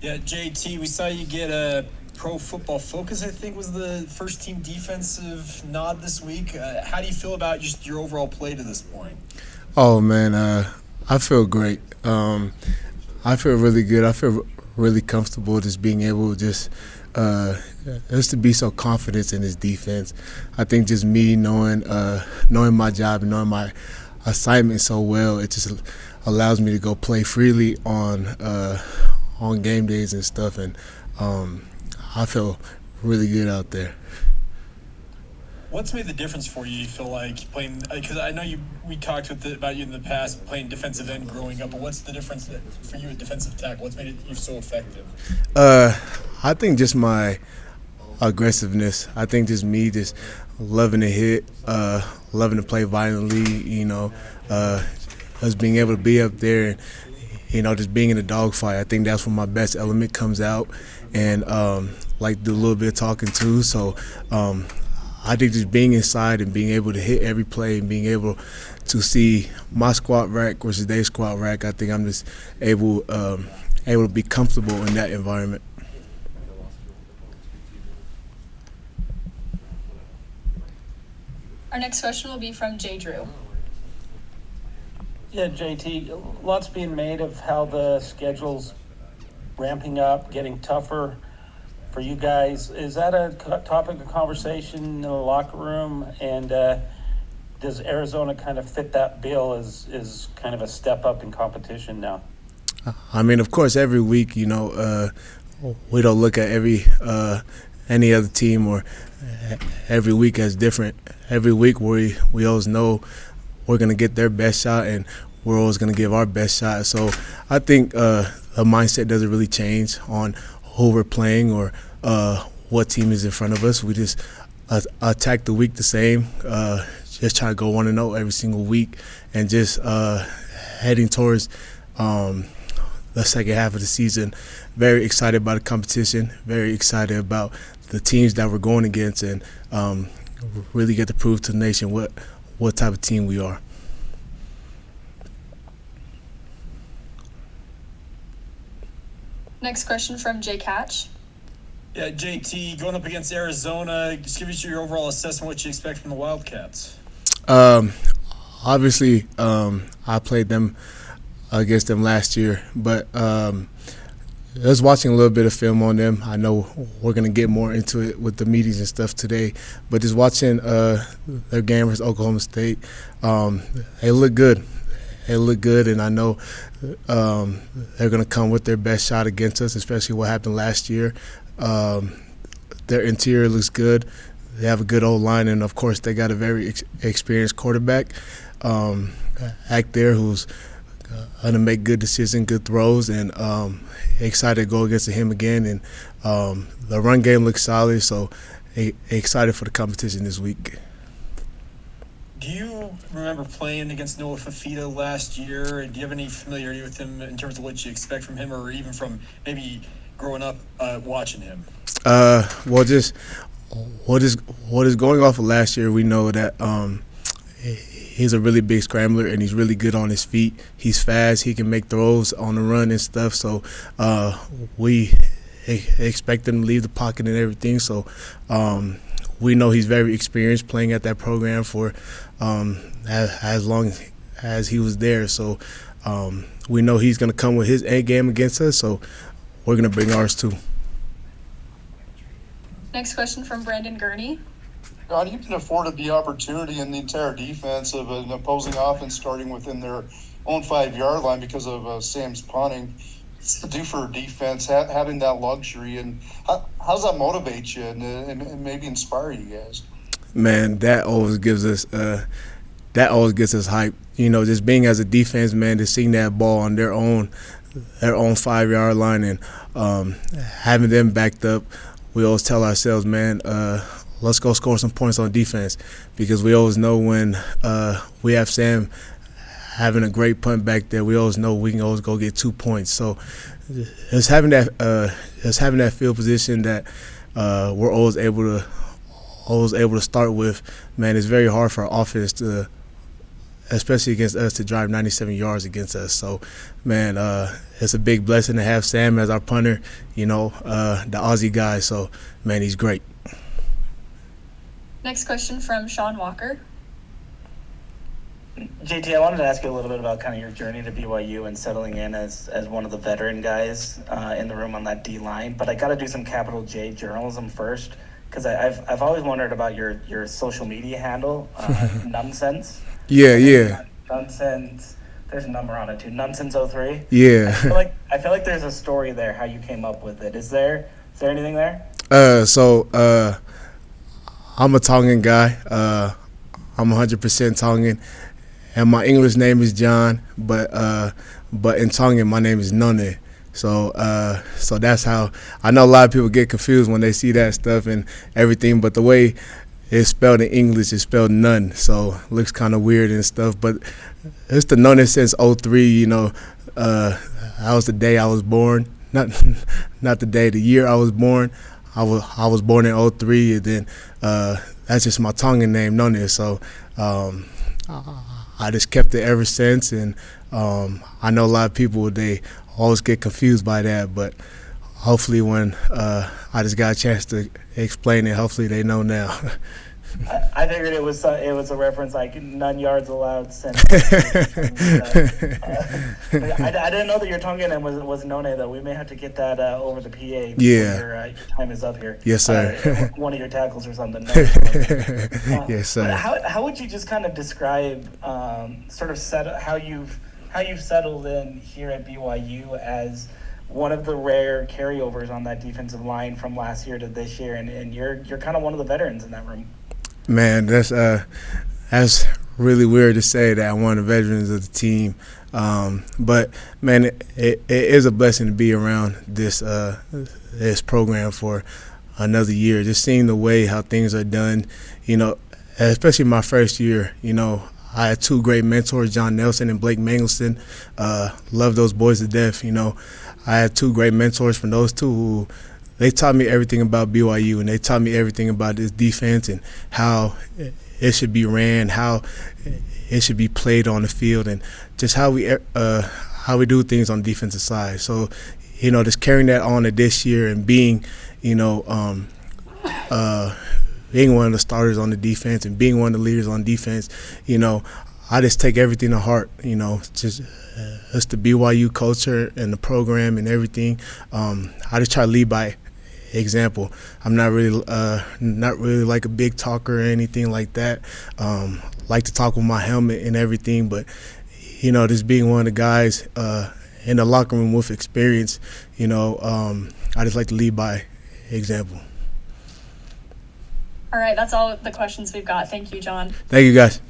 Yeah, JT, we saw you get a Pro Football Focus, I think was the first team defensive nod this week. How do you feel about just your overall play to this point? Oh man, I feel great. I feel really good. I feel really comfortable just being able to uh, just to be so confident in this defense. I think just me knowing my job and knowing my assignment so well, it just allows me to go play freely on game days and stuff, and I feel really good out there. What's made the difference for you? You feel like playing because I know we talked about you in the past playing defensive end growing up, but what's the difference for you at defensive tackle? What's made you so effective? Uh, I think just my aggressiveness. I think just me just loving to hit, loving to play violently. Us being able to be up there and just being in a dogfight. I think that's where my best element comes out, and like do a little bit of talking too. So I think just being inside and being able to hit every play and being able to see my squat rack versus their squat rack, I think I'm just able to be comfortable in that environment. Our next question will be from Jay Drew. Yeah, JT, lots being made of how the schedule's ramping up, getting tougher for you guys. Is that a topic of conversation in the locker room? And does Arizona kind of fit that bill as kind of a step up in competition now? I mean, of course, every week, we don't look at any other team or every week as different. Every week we always know we're going to get their best shot and we're always going to give our best shot. So I think the mindset doesn't really change on who we're playing or what team is in front of us. We just attack the week the same, just try to go 1-0 every single week and just heading towards the second half of the season. Very excited about the competition, very excited about the teams that we're going against, and really get to prove to the nation what type of team we are. Next question from Jay Catch. Yeah, JT, going up against Arizona, just give us your overall assessment what you expect from the Wildcats. Obviously, I played them against them last year, but just watching a little bit of film on them. I know we're going to get more into it with the meetings and stuff today, but just watching their game versus Oklahoma State, they look good. They look good, and I know they're going to come with their best shot against us, especially what happened last year. Their interior looks good. They have a good old line, and, of course, they got a very experienced quarterback back there who's going to make good decisions, good throws, and excited to go against him again. And the run game looks solid, so excited for the competition this week. Do you remember playing against Noah Fafita last year? And do you have any familiarity with him in terms of what you expect from him, or even from maybe growing up watching him? Well, just what is going off of last year, we know that he's a really big scrambler and he's really good on his feet. He's fast. He can make throws on the run and stuff. So we expect him to leave the pocket and everything. So we know he's very experienced playing at that program for as long as he was there. So we know he's going to come with his A game against us. So we're going to bring ours too. Next question from Brandon Gurney. God, you can afford the opportunity in the entire defense of an opposing offense starting within their own 5-yard line because of Sam's punting. What's it do for a defense having that luxury, and how does that motivate you and maybe inspire you guys? Man, that always gives us hype. Just being as a defense, man, to seeing that ball on their own 5-yard line and having them backed up. We always tell ourselves, man, let's go score some points on defense, because we always know when we have Sam having a great punt back there, we always know we can always go get 2 points. So just having that field position that we're always able to start with, man, it's very hard for our offense to especially against us, to drive 97 yards against us. So, man, it's a big blessing to have Sam as our punter, the Aussie guy. So, man, he's great. Next question from Sean Walker. JT, I wanted to ask you a little bit about kind of your journey to BYU and settling in as one of the veteran guys in the room on that D line. But I got to do some capital J journalism first, because I've always wondered about your social media handle, Nonsense. Yeah. Nonsense. There's a number on it too. Nonsense03. Yeah. I feel like there's a story there. How you came up with it? Is there anything there? So I'm a Tongan guy. I'm 100% Tongan. And my English name is John, but in Tongan my name is None. So that's how I know a lot of people get confused when they see that stuff and everything. But the way it's spelled in English is spelled none, so it looks kind of weird and stuff. But it's the None since 03. That was the day I was born, not the year I was born. I was born in 03, and then that's just my Tongan name, None. So I just kept it ever since, and I know a lot of people, they always get confused by that, but hopefully when I just got a chance to explain it, hopefully they know now. I figured it was a reference like none yards allowed. Since I didn't know that your Tongan name was None, though. We may have to get that over the PA before your time is up here. Yes, sir. One of your tackles or something. Yes, sir. How would you just kind of describe sort of how you've settled in here at BYU as one of the rare carryovers on that defensive line from last year to this year, and you're kind of one of the veterans in that room? Man, that's really weird to say that I'm one of the veterans of the team. But man, it is a blessing to be around this program for another year. Just seeing the way how things are done, especially my first year. I had two great mentors, John Nelson and Blake Mangelston. Love those boys to death. I had two great mentors from those two who they taught me everything about BYU, and they taught me everything about this defense and how it should be ran, how it should be played on the field, and just how we do things on the defensive side. So, just carrying that on to this year and being, being one of the starters on the defense and being one of the leaders on defense, I just take everything to heart, just the BYU culture and the program and everything. I just try to lead by example. I'm not really like a big talker or anything like that. Like to talk with my helmet and everything, but just being one of the guys in the locker room with experience, I just like to lead by example. All right, that's all the questions we've got. Thank you, John. Thank you, guys.